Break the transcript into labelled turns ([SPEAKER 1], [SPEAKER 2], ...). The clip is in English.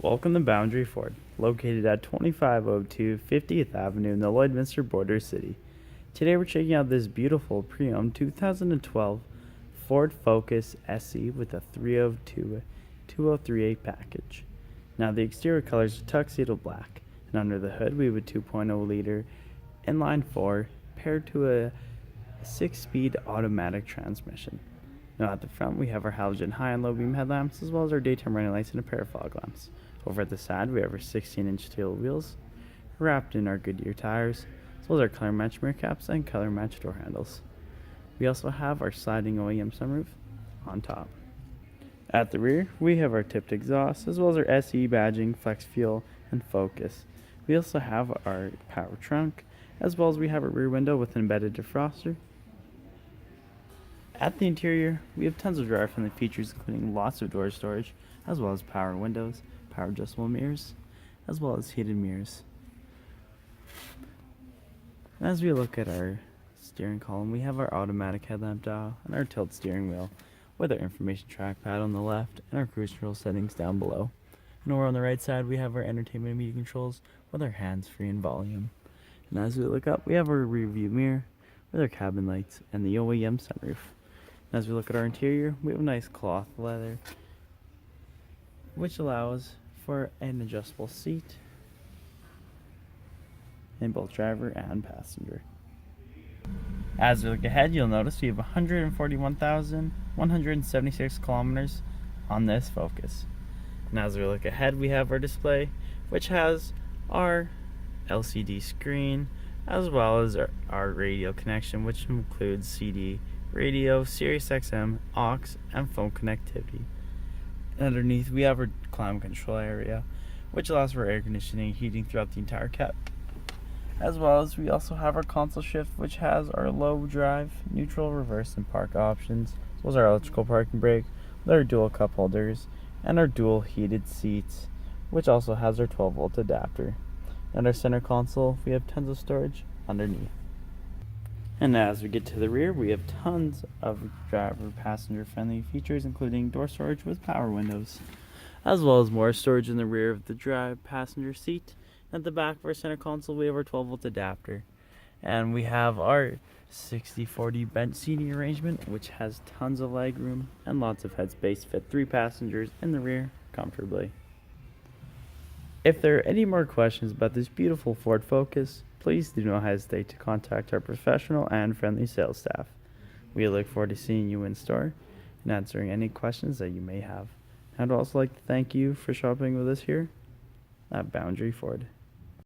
[SPEAKER 1] Welcome to Boundary Ford, located at 2502 50th Avenue in the Lloydminster Border City. Today we're checking out this beautiful pre-owned 2012 Ford Focus SE with a 302 2038 package. Now the exterior colors are Tuxedo Black, and under the hood we have a 2.0 liter inline 4 paired to a 6-speed automatic transmission. Now at the front we have our halogen high and low beam headlamps, as well as our daytime running lights and a pair of fog lamps. Over at the side we have our 16-inch steel wheels wrapped in our Goodyear tires, as well as our color matched mirror caps and color matched door handles. We also have our sliding OEM sunroof on top. At the rear we have our tipped exhaust, as well as our SE badging, flex fuel, and focus. We also have our power trunk, as well as we have a rear window with an embedded defroster. At the interior, we have tons of driver-friendly features, including lots of door storage, as well as power windows, power adjustable mirrors, as well as heated mirrors. And as we look at our steering column, we have our automatic headlamp dial and our tilt steering wheel, with our information trackpad on the left and our cruise control settings down below. And over on the right side, we have our entertainment and media controls with our hands-free and volume. And as we look up, we have our rear view mirror with our cabin lights and the OEM sunroof. As we look at our interior, we have nice cloth leather, which allows for an adjustable seat in both driver and passenger. As we look ahead, you'll notice we have 141,176 kilometers on this Focus. And as we look ahead, we have our display, which has our LCD screen, as well as our radio connection, which includes CD, radio, Sirius XM, aux, and phone connectivity. Underneath we have our climate control area, which allows for air conditioning and heating throughout the entire cab. As well as we also have our console shift, which has our low drive, neutral, reverse, and park options, as well as our electrical parking brake with our dual cup holders and our dual heated seats, which also has our 12-volt adapter. And our center console, we have tons of storage underneath. And as we get to the rear, we have tons of driver passenger friendly features, including door storage with power windows, as well as more storage in the rear of the drive passenger seat. At the back of our center console, we have our 12-volt adapter, and we have our 60/40 bench seating arrangement, which has tons of leg room and lots of headspace to fit 3 passengers in the rear comfortably. If there are any more questions about this beautiful Ford Focus, please do not hesitate to contact our professional and friendly sales staff. We look forward to seeing you in store and answering any questions that you may have. I'd also like to thank you for shopping with us here at Boundary Ford.